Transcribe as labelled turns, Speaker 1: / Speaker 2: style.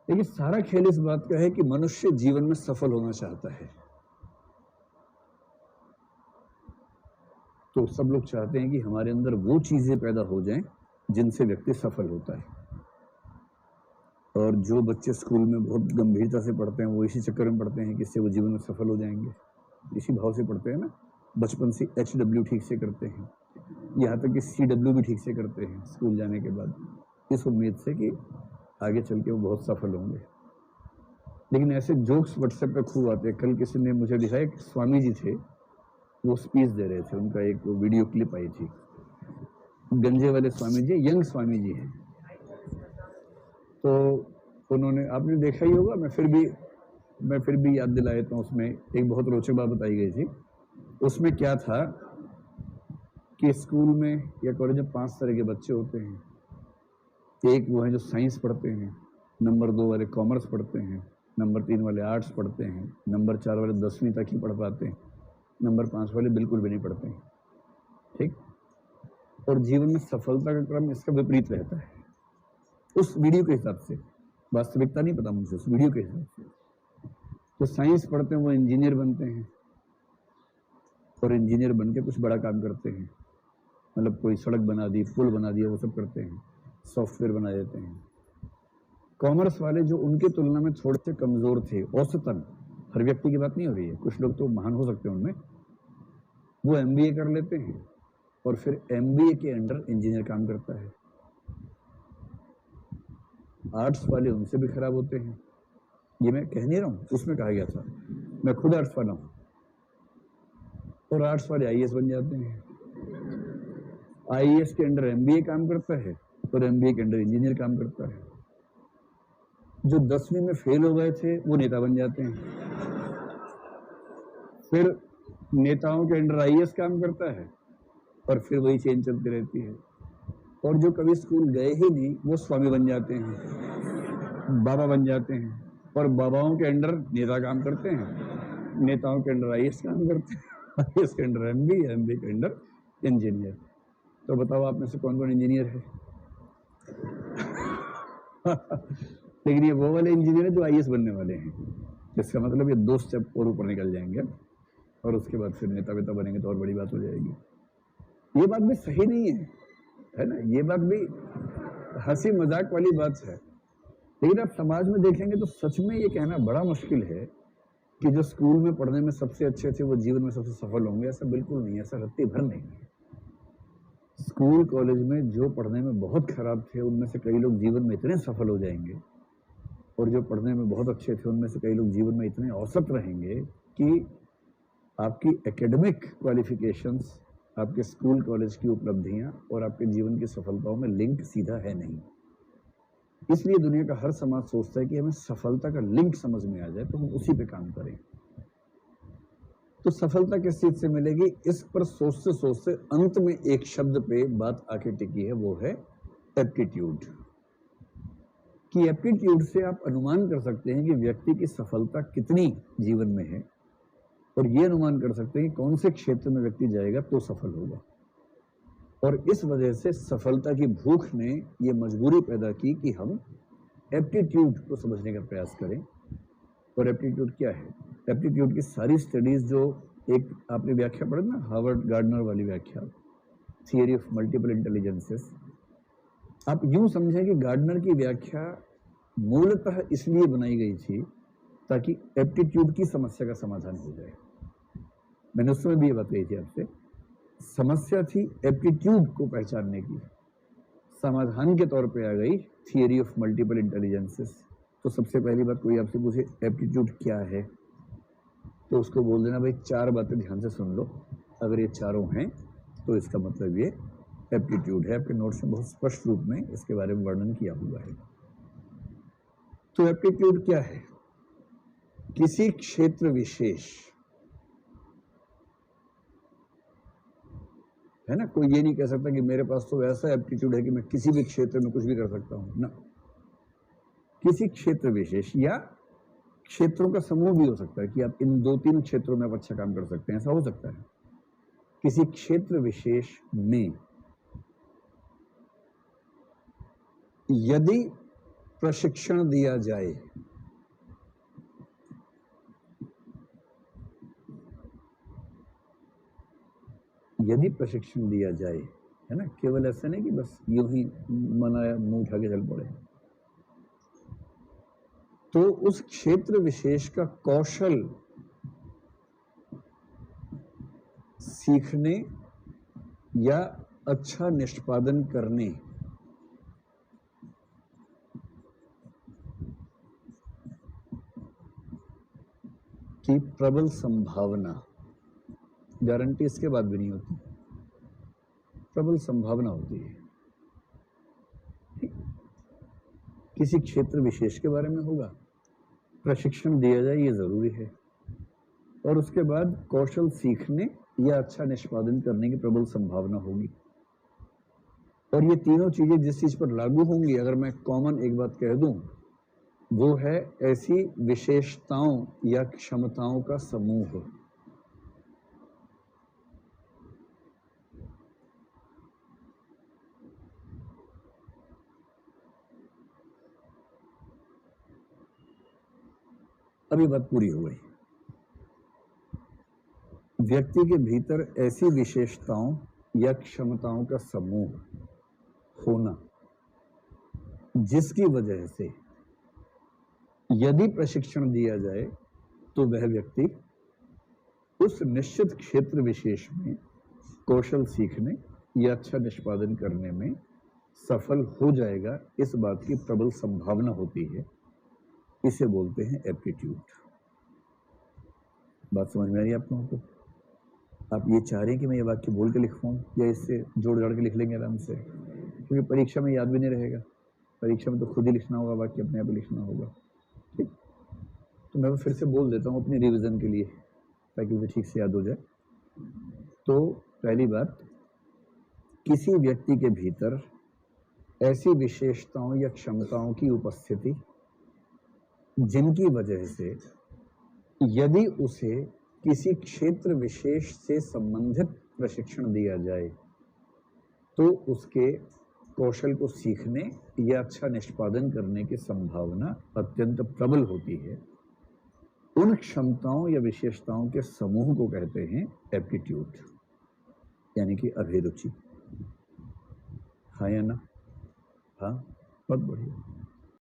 Speaker 1: देखिए, सारा खेल इस बात का है कि मनुष्य जीवन में सफल होना चाहता है। तो सब लोग चाहते हैं कि हमारे अंदर वो चीजें पैदा हो जाएं जिनसे व्यक्ति सफल होता है। और जो बच्चे स्कूल में बहुत गंभीरता से पढ़ते हैं वो इसी चक्कर में पढ़ते हैं कि इससे वो जीवन में सफल हो जाएंगे, इसी भाव से पढ़ते हैं ना। बचपन से HW ठीक से करते हैं, यहाँ तक कि CW भी ठीक से करते हैं स्कूल जाने के बाद, इस उम्मीद से कि आगे चल के वो बहुत सफल होंगे। लेकिन ऐसे जोक्स व्हाट्सएप पे खूब आते हैं। कल किसी ने मुझे दिखाया, एक स्वामी जी थे, वो स्पीच दे रहे थे, उनका एक वीडियो क्लिप आई थी। गंजे वाले स्वामी जी, यंग स्वामी जी हैं। तो उन्होंने, आपने देखा ही होगा, मैं फिर भी याद दिला देता हूँ। उसमें एक बहुत रोचक बात बताई गई थी। उसमें क्या था कि स्कूल में या कॉलेज में 5 तरह के बच्चे होते हैं। एक वो है जो साइंस पढ़ते हैं, नंबर 2 वाले कॉमर्स पढ़ते हैं, नंबर 3 वाले आर्ट्स पढ़ते हैं, नंबर 4 वाले 10वीं तक ही पढ़ पाते हैं, नंबर 5 वाले बिल्कुल भी नहीं पढ़ते हैं। ठीक। और जीवन में सफलता का क्रम इसका विपरीत रहता है उस वीडियो के हिसाब से। वास्तविकता नहीं पता मुझे, उस वीडियो के हिसाब से। तो साइंस पढ़ते हैं वो इंजीनियर बनते हैं, और इंजीनियर बन के कुछ बड़ा काम करते हैं, मतलब कोई सड़क बना दी, पुल बना दिया, वो सब करते हैं, सॉफ्टवेयर बना देते हैं। कॉमर्स वाले जो उनकी तुलना में थोड़े से कमजोर थे, औसतन, हर व्यक्ति की बात नहीं हो रही है, कुछ लोग तो महान हो सकते हैं उनमें, वो MBA कर लेते हैं और फिर MBA के अंडर इंजीनियर काम करता है। आर्ट्स वाले उनसे भी खराब होते हैं। ये मैं कह नहीं रहा हूँ, उसमें कहा गया था, मैं खुद आर्ट्स वाला हूँ। और आर्ट्स वाले IAS बन जाते हैं, IAS के अंडर MBA काम करता है और MBA के अंडर इंजीनियर काम करता है। जो 10वीं में फेल हो गए थे वो नेता बन जाते हैं, फिर नेताओं के अंडर IAS काम करता है और फिर वही चेन चलती रहती है। और जो कभी स्कूल गए ही नहीं वो स्वामी बन जाते हैं, बाबा बन जाते हैं, और बाबाओं के अंडर नेता काम करते हैं, नेताओं के अंडर IAS काम करते हैं, IAS के अंडर MBA के अंडर इंजीनियर। तो बताओ आप में से कौन कौन इंजीनियर है? लेकिन ये वो वाले इंजीनियर है जो IAS बनने वाले हैं, जिसका मतलब ये 2 स्टेप और ऊपर निकल जाएंगे और उसके बाद फिर नेता वेता बनेंगे तो और बड़ी बात हो जाएगी। ये बात भी सही नहीं है ना, ये बात भी हंसी मजाक वाली बात है। लेकिन आप समाज में देखेंगे तो सच में ये कहना बड़ा मुश्किल है कि जो स्कूल में पढ़ने में सबसे अच्छे थे वो जीवन में सबसे सफल होंगे। ऐसा बिल्कुल नहीं है, ऐसा रत्ती भर नहीं है। स्कूल कॉलेज में जो पढ़ने में बहुत खराब थे उनमें से कई लोग जीवन में इतने सफल हो जाएंगे, और जो पढ़ने में बहुत अच्छे थे उनमें से कई लोग जीवन में इतने औसत रहेंगे कि आपकी एकेडमिक क्वालिफिकेशंस, आपके स्कूल कॉलेज की उपलब्धियां और आपके जीवन की सफलताओं में लिंक सीधा है नहीं। इसलिए दुनिया का हर समाज सोचता है कि हमें सफलता का लिंक समझ में आ जाए तो हम उसी पे काम करें। तो सफलता किस चीज से मिलेगी, इस पर सोचते सोचते अंत में एक शब्द पे बात आके टिकी है, वो है एप्टीट्यूड। कि एप्टीट्यूड से आप अनुमान कर सकते हैं कि व्यक्ति की सफलता कितनी जीवन में है, और ये अनुमान कर सकते हैं कि कौन से क्षेत्र में व्यक्ति जाएगा तो सफल होगा। और इस वजह से सफलता की भूख ने ये मजबूरी पैदा की कि हम एप्टीट्यूड को समझने का प्रयास करें। और एप्टीट्यूड क्या है? एप्टीट्यूड की सारी स्टडीज, जो एक आपने व्याख्या पढ़ी ना, हार्वर्ड गार्डनर वाली व्याख्या, थियरी ऑफ मल्टीपल इंटेलिजेंसेस, आप यूं समझें कि गार्डनर की व्याख्या मूलतः इसलिए बनाई गई थी ताकि एप्टीट्यूड की समस्या का समाधान हो जाए। मैंने उस समय भी ये बात कही थी आपसे, समस्या थी एप्टीट्यूड को पहचानने की, समाधान के तौर पे आ गई थियरी ऑफ मल्टीपल इंटेलिजेंसेस। तो सबसे पहली बात, कोई आपसे पूछे एप्टीट्यूड क्या है, तो उसको बोल देना भाई 4 बातें ध्यान से सुन लो, अगर ये चारों हैं तो इसका मतलब ये एप्टीट्यूड है। आपके नोट्स में बहुत स्पष्ट रूप में इसके बारे में वर्णन किया हुआ है। तो एप्टीट्यूड क्या है? किसी क्षेत्र विशेष, है ना, कोई ये नहीं कह सकता कि मेरे पास तो ऐसा एप्टीट्यूड है कि मैं किसी भी क्षेत्र में कुछ भी कर सकता हूं ना। किसी क्षेत्र विशेष, या क्षेत्रों का समूह भी हो सकता है कि आप इन 2-3 क्षेत्रों में आप अच्छा काम कर सकते हैं, ऐसा हो सकता है। किसी क्षेत्र विशेष में यदि प्रशिक्षण दिया जाए, यदि प्रशिक्षण दिया जाए, है ना, केवल ऐसा नहीं कि बस यूं ही मनाया मुंह उठा के चल पड़े, तो उस क्षेत्र विशेष का कौशल सीखने या अच्छा निष्पादन करने की प्रबल संभावना, गारंटी इसके बाद भी नहीं होती, प्रबल संभावना होती है। किसी क्षेत्र विशेष के बारे में होगा, प्रशिक्षण दिया जाए ये जरूरी है, और उसके बाद कौशल सीखने या अच्छा निष्पादन करने की प्रबल संभावना होगी। और ये तीनों चीजें जिस चीज पर लागू होंगी, अगर मैं कॉमन एक बात कह दूं, वो है ऐसी विशेषताओं या क्षमताओं का समूह। अभी बात पूरी हो गई। व्यक्ति के भीतर ऐसी विशेषताओं या क्षमताओं का समूह होना जिसकी वजह से यदि प्रशिक्षण दिया जाए तो वह व्यक्ति उस निश्चित क्षेत्र विशेष में कौशल सीखने या अच्छा निष्पादन करने में सफल हो जाएगा, इस बात की प्रबल संभावना होती है। इसे बोलते हैं एप्टीट्यूड। बात समझ में आ रही है आप लोगों को? आप ये चाह रहे हैं कि मैं ये वाक्य बोल के लिखवाऊं या इससे जोड़ जाड़ के लिख लेंगे आराम से? क्योंकि परीक्षा में याद भी नहीं रहेगा, परीक्षा में तो खुद ही लिखना होगा, वाक्य अपने आप लिखना होगा। ठीक, तो मैं फिर से बोल देता हूँ अपने रिवीजन के लिए, ताकि मुझे ठीक से याद हो जाए। तो पहली बात, किसी व्यक्ति के भीतर ऐसी विशेषताओं या क्षमताओं की उपस्थिति जिनकी वजह से यदि उसे किसी क्षेत्र विशेष से संबंधित प्रशिक्षण दिया जाए तो उसके कौशल को सीखने या अच्छा निष्पादन करने की संभावना अत्यंत प्रबल होती है। उन क्षमताओं या विशेषताओं के समूह को कहते हैं एप्टीट्यूड, यानी कि अभिरुचि। हाँ या ना? हाँ, बहुत बढ़िया।